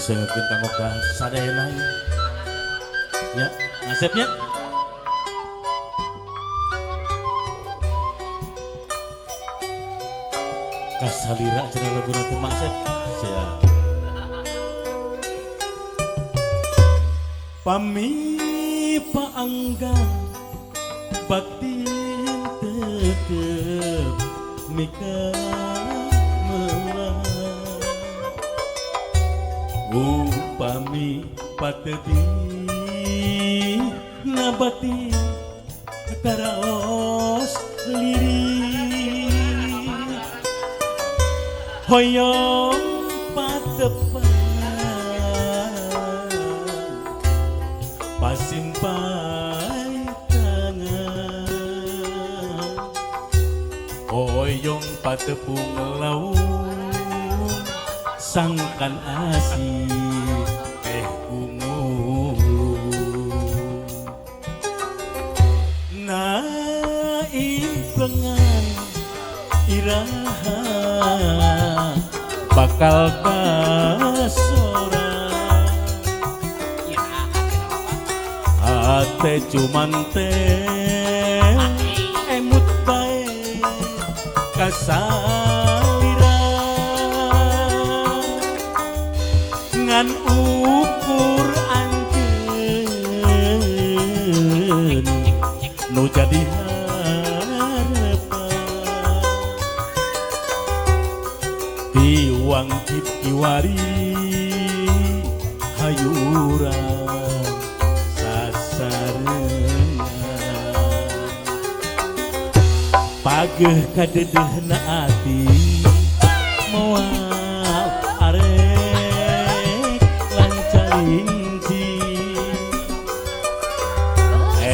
disengakeun kanggo ka sadayana ya ngasepnya kasalira cenah laguna teh maksep sia pami paanggang batin tetep nikah melah upami pateti nabati karaos lirik hoyong patepan pasimpai tangan hoyong patepung laut sangkan asih teh ungu naim pengan iraha bakal kasora hate cuman teh emut bae kasalira ngan ukur anjeun nu jadi harapan tiwang kiwari hayuran sasareuna pageuh kadedehna ati moal arek lancalinci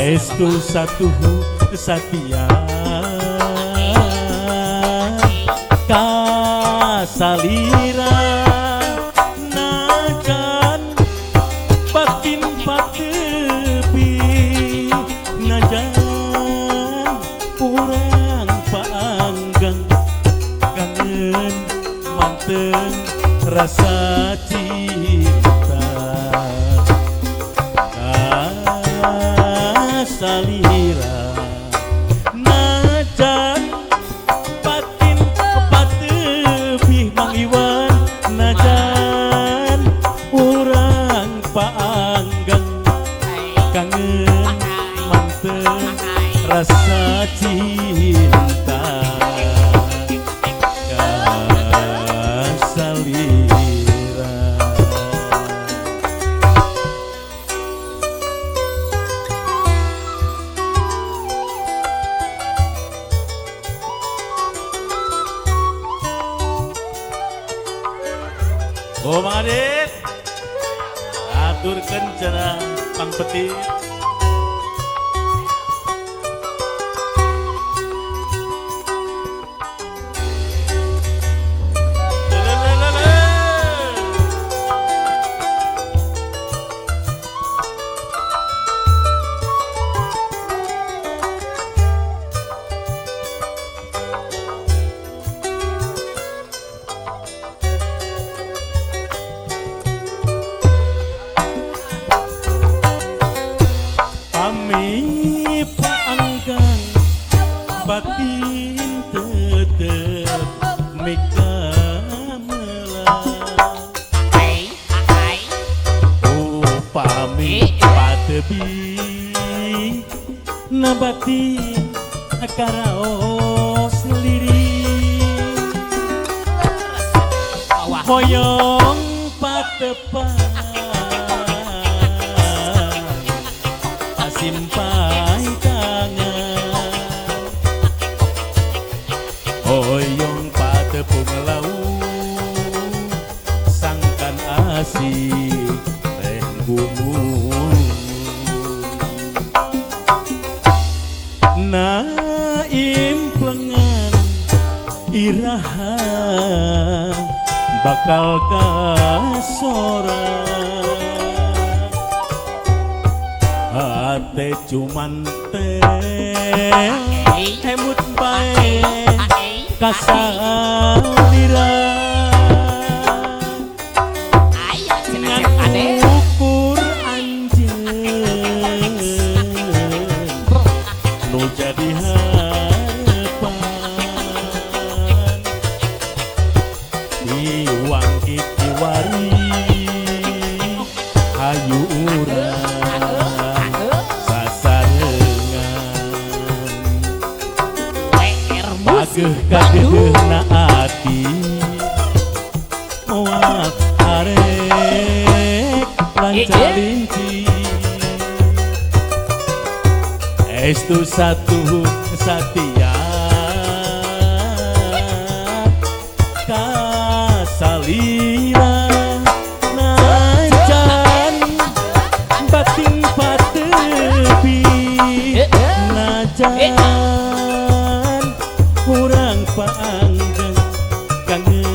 estu satu satia kasalira najan batin patepi najan urang paanggang kangen manten rasa cinta kasalira najan batin patepih Mang Iwan najan urang paanggang kangen manten rasa cinta kasalira oh Mang Adit aturkeun cenah Pang Peti paanggang batin tetep mikamelah upami patebi nabati karaos lirik hoyong patepan simpai tangan hoyong patepung laut sangkan asih teh gumun naim plengan iraha bakal kasora hate cuman teh emut bae kasalira iwang kikiwari hayu urang sasarengan pageuh kageuna ati moal arek lancalinci estu satu satia kasalira najan batin patepi najan kurang panggeng kangen